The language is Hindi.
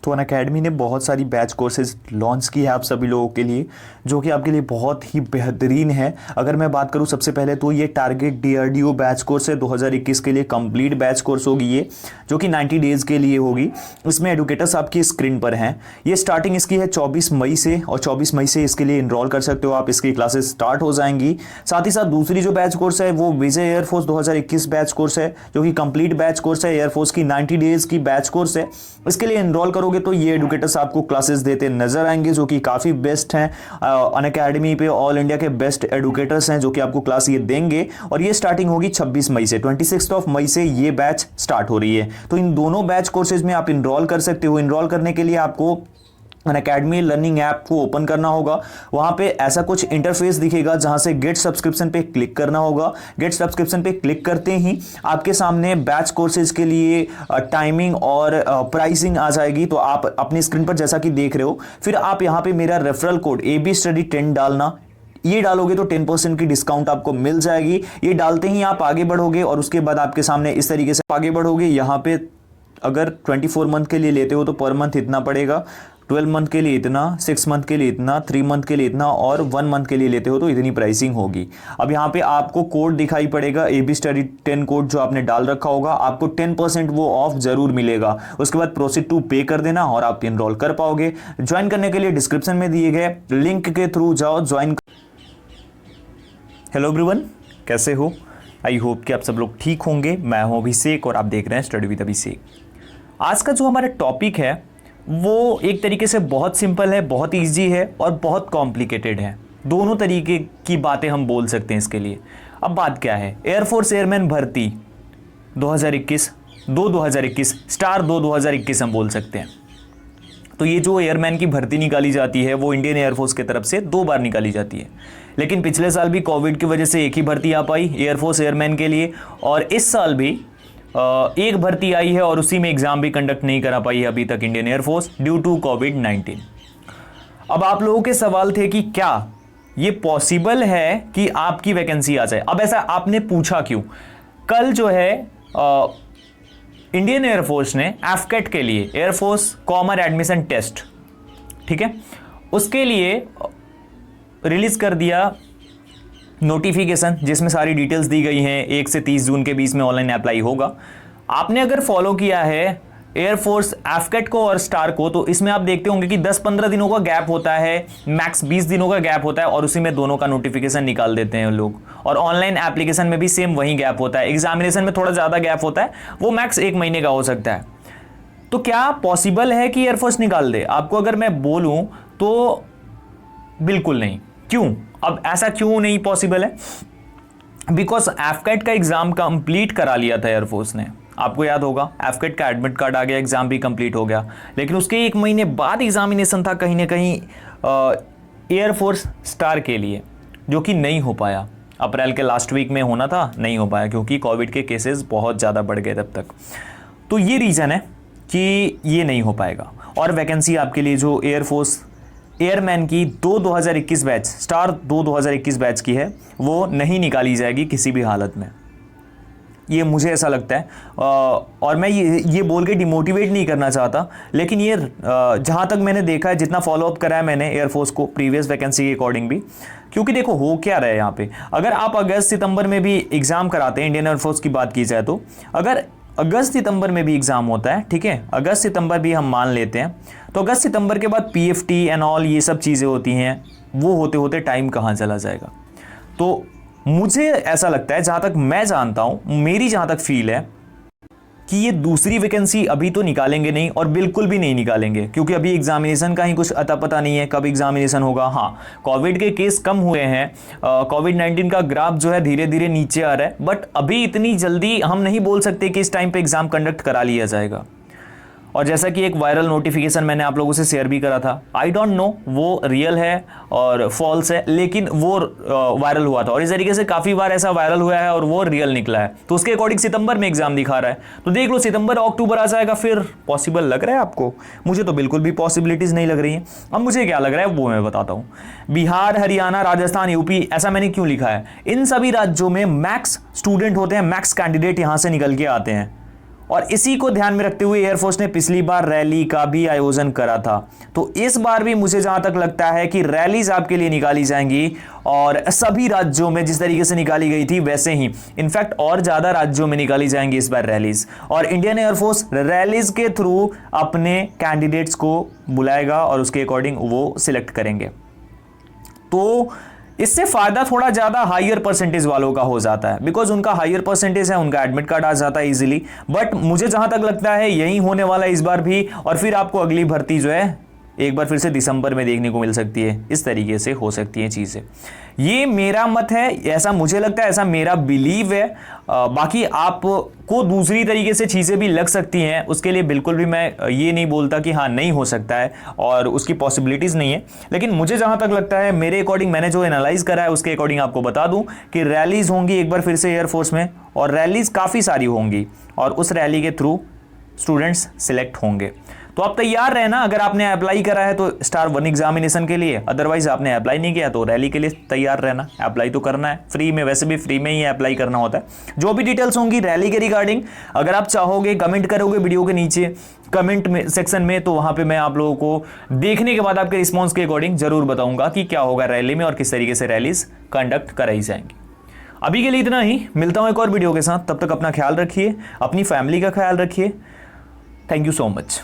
तो अनअकैडमी ने बहुत सारी बैच कोर्सेज लॉन्च की है आप सभी लोगों के लिए, जो कि आपके लिए बहुत ही बेहतरीन है। अगर मैं बात करूं सबसे पहले तो ये टारगेट DRDO बैच कोर्स है 2021 के लिए कंप्लीट बैच कोर्स होगी ये, जो कि 90 डेज़ के लिए होगी। इसमें एडुकेटर्स आपकी स्क्रीन पर हैं। ये स्टार्टिंग इसकी है 24 मई से, और 24 मई से इसके लिए इनरोल कर सकते हो आप। इसकी क्लासेस स्टार्ट हो जाएंगी। साथ ही साथ दूसरी जो बैच कोर्स है वो विजय एयरफोर्स 2021 बैच कोर्स है, जो कि कंप्लीट बैच कोर्स है। एयरफोर्स की 90 डेज़ की बैच कोर्स है। इसके लिए इनरोल करोगे तो ये एडुकेटर्स आपको क्लासेस देते नजर आएंगे, जो कि काफ़ी बेस्ट हैं। अनअकैडमी पे ऑल इंडिया के बेस्ट एडुकेटर्स हैं जो कि आपको क्लास ये देंगे। और ये स्टार्टिंग होगी 26 मई से, 26 मई से ये बैच स्टार्ट हो रही है। तो इन दोनों बैच कोर्सेज में आप इनरोल कर सकते हो। इनरोल करने के लिए आपको अनअकैडमी लर्निंग ऐप को ओपन करना होगा। वहां पे ऐसा कुछ इंटरफेस दिखेगा जहां से गेट सब्सक्रिप्शन पे क्लिक करना होगा। गेट सब्सक्रिप्शन पे क्लिक करते ही आपके सामने बैच कोर्सेज के लिए टाइमिंग और प्राइसिंग आ जाएगी। तो आप अपनी स्क्रीन पर जैसा कि देख रहे हो, फिर आप यहां पे मेरा रेफरल कोड ABStudy10 डालना। ये डालोगे तो 10% की डिस्काउंट आपको मिल जाएगी। ये डालते ही आप आगे बढ़ोगे और उसके बाद आपके सामने इस तरीके से आगे बढ़ोगे। यहाँ पे अगर 24 मंथ के लिए लेते हो तो पर मंथ इतना पड़ेगा, 12 मंथ के लिए इतना, 6 मंथ के लिए इतना, 3 मंथ के लिए इतना, और 1 मंथ के लिए लेते हो तो इतनी प्राइसिंग होगी। अब यहाँ पे आपको कोड दिखाई पड़ेगा ABStudy10 कोड जो आपने डाल रखा होगा, आपको 10% वो ऑफ जरूर मिलेगा। उसके बाद प्रोसीड टू पे कर देना और आप इनरोल कर पाओगे। ज्वाइन करने के लिए डिस्क्रिप्शन में दिए गए लिंक के थ्रू जाओ, ज्वाइन। हेलो एवरीवन, कैसे हो? आई होप कि आप सब लोग ठीक होंगे। मैं हूं अभिषेक और आप देख रहे हैं स्टडी विद अभिषेक। आज का जो हमारा टॉपिक है वो एक तरीके से बहुत सिंपल है, बहुत इजी है और बहुत कॉम्प्लिकेटेड है। दोनों तरीके की बातें हम बोल सकते हैं इसके लिए। अब बात क्या है? एयरफोर्स एयरमैन भर्ती 2021 2021 स्टार 2021 हम बोल सकते हैं। तो ये जो एयरमैन की भर्ती निकाली जाती है वो इंडियन एयरफोर्स की तरफ से 2 बार निकाली जाती है। लेकिन पिछले साल भी कोविड की वजह से एक ही भर्ती आ पाई एयरफोर्स एयरमैन के लिए, और इस साल भी एक भर्ती आई है और उसी में एग्जाम भी कंडक्ट नहीं करा पाई है अभी तक इंडियन एयरफोर्स ड्यू टू कोविड-19। अब आप लोगों के सवाल थे कि क्या ये पॉसिबल है कि आपकी वैकेंसी आ जाए। अब ऐसा आपने पूछा क्यों? कल जो है इंडियन एयरफोर्स ने एफकेट के लिए, एयरफोर्स कॉमन एडमिशन टेस्ट, ठीक है, उसके लिए रिलीज कर दिया नोटिफिकेशन, जिसमें सारी डिटेल्स दी गई हैं। 1 से 30 जून के बीच में ऑनलाइन अप्लाई होगा। आपने अगर फॉलो किया है एयरफोर्स एफकेट को और स्टार को, तो इसमें आप देखते होंगे कि 10-15 दिनों का गैप होता है, मैक्स 20 दिनों का गैप होता है, और उसी में दोनों का नोटिफिकेशन निकाल देते हैं लोग। और ऑनलाइन एप्लीकेशन में भी सेम वही गैप होता है। एग्जामिनेशन में थोड़ा ज़्यादा गैप होता है, वो मैक्स 1 महीने का हो सकता है। तो क्या पॉसिबल है कि एयरफोर्स निकाल दे? आपको अगर मैं बोलूँ तो बिल्कुल नहीं। क्यों? अब ऐसा क्यों नहीं पॉसिबल है? बिकॉज एफकेट का एग्जाम कंप्लीट करा लिया था एयरफोर्स ने। आपको याद होगा एफकेट का एडमिट कार्ड आ गया, एग्जाम भी कंप्लीट हो गया, लेकिन उसके 1 महीने बाद एग्जामिनेशन था कहीं ना कहीं एयरफोर्स स्टार के लिए, जो कि नहीं हो पाया। अप्रैल के लास्ट वीक में होना था, नहीं हो पाया क्योंकि कोविड के केसेस बहुत ज़्यादा बढ़ गए तब तक। तो ये रीज़न है कि ये नहीं हो पाएगा। और वैकेंसी आपके लिए जो एयरफोर्स एयरमैन की 2021 बैच, स्टार 2021 बैच की है, वो नहीं निकाली जाएगी किसी भी हालत में। ये मुझे ऐसा लगता है। और मैं ये बोल के डिमोटिवेट नहीं करना चाहता, लेकिन ये जहाँ तक मैंने देखा है, जितना फॉलोअप करा है मैंने एयरफोर्स को प्रीवियस वैकेंसी के अकॉर्डिंग भी, क्योंकि देखो हो क्या रहा है यहाँ पे। अगर आप अगस्त सितंबर में भी एग्ज़ाम कराते हैं, इंडियन एयरफोर्स की बात की जाए तो, अगर अगस्त सितंबर में भी एग्ज़ाम होता है, ठीक है, अगस्त सितंबर भी हम मान लेते हैं, तो अगस्त सितंबर के बाद PFT एंड ऑल ये सब चीज़ें होती हैं, वो होते होते टाइम कहाँ चला जाएगा। तो मुझे ऐसा लगता है, जहाँ तक मैं जानता हूँ, मेरी जहाँ तक फील है कि ये दूसरी वैकेंसी अभी तो निकालेंगे नहीं, और बिल्कुल भी नहीं निकालेंगे, क्योंकि अभी एग्जामिनेशन का ही कुछ अता पता नहीं है कब एग्जामिनेशन होगा। हाँ, कोविड के केस कम हुए हैं, कोविड-19 का ग्राफ जो है धीरे धीरे नीचे आ रहा है, बट अभी इतनी जल्दी हम नहीं बोल सकते कि इस टाइम पे एग्जाम कंडक्ट करा लिया जाएगा। और जैसा कि एक वायरल नोटिफिकेशन मैंने आप लोगों से शेयर भी करा था, आई डोंट नो वो रियल है और फॉल्स है, लेकिन वो वायरल हुआ था, और इस तरीके से काफ़ी बार ऐसा वायरल हुआ है और वो रियल निकला है। तो उसके अकॉर्डिंग सितंबर में एग्जाम दिखा रहा है, तो देख लो सितंबर अक्टूबर आ जाएगा। फिर पॉसिबल लग रहा है आपको? मुझे तो बिल्कुल भी पॉसिबिलिटीज़ नहीं लग रही हैं। अब मुझे क्या लग रहा है वो मैं बताता हूँ। बिहार, हरियाणा, राजस्थान, यूपी, ऐसा मैंने क्यों लिखा है? इन सभी राज्यों में मैक्स स्टूडेंट होते हैं, मैक्स कैंडिडेट यहाँ से निकल के आते हैं, और इसी को ध्यान में रखते हुए एयरफोर्स ने पिछली बार रैली का भी आयोजन करा था। तो इस बार भी मुझे जहां तक लगता है कि रैलीज आपके लिए निकाली जाएंगी, और सभी राज्यों में जिस तरीके से निकाली गई थी वैसे ही, इनफैक्ट और ज्यादा राज्यों में निकाली जाएंगी इस बार रैलीज। और इंडियन एयरफोर्स रैलीज के थ्रू अपने कैंडिडेट्स को बुलाएगा और उसके अकॉर्डिंग वो सिलेक्ट करेंगे। तो इससे फायदा थोड़ा ज्यादा हायर परसेंटेज वालों का हो जाता है, बिकॉज उनका हायर परसेंटेज है, उनका एडमिट कार्ड आ जाता है इजीली। बट मुझे जहां तक लगता है यही होने वाला है इस बार भी, और फिर आपको अगली भर्ती जो है एक बार फिर से दिसंबर में देखने को मिल सकती है। इस तरीके से हो सकती हैं चीजें। ये मेरा मत है, ऐसा मुझे लगता है, ऐसा मेरा बिलीव है। बाकी आपको दूसरी तरीके से चीजें भी लग सकती हैं, उसके लिए बिल्कुल भी मैं ये नहीं बोलता कि हाँ नहीं हो सकता है और उसकी पॉसिबिलिटीज नहीं है। लेकिन मुझे जहां तक लगता है, मेरे अकॉर्डिंग, मैंने जो एनालाइज करा है उसके अकॉर्डिंग आपको बता दूं कि रैलीज होंगी एक बार फिर से एयरफोर्स में, और रैलीज काफी सारी होंगी, और उस रैली के थ्रू स्टूडेंट्स सिलेक्ट होंगे। तो आप तैयार रहना। अगर आपने अप्लाई करा है तो स्टार 1 एग्जामिनेशन के लिए, अदरवाइज आपने अप्लाई नहीं किया तो रैली के लिए तैयार रहना। अप्लाई तो करना है फ्री में, वैसे भी फ्री में ही अप्लाई करना होता है। जो भी डिटेल्स होंगी रैली के रिगार्डिंग, अगर आप चाहोगे कमेंट करोगे वीडियो के नीचे कमेंट में सेक्शन में, तो वहां पे मैं आप लोगों को देखने के बाद आपके रिस्पॉन्स के अकॉर्डिंग जरूर बताऊंगा कि क्या होगा रैली में और किस तरीके से रैलीज कंडक्ट कराई जाएंगी। अभी के लिए इतना ही, मिलता हूं एक और वीडियो के साथ। तब तक अपना ख्याल रखिए, अपनी फैमिली का ख्याल रखिए। Thank you so much.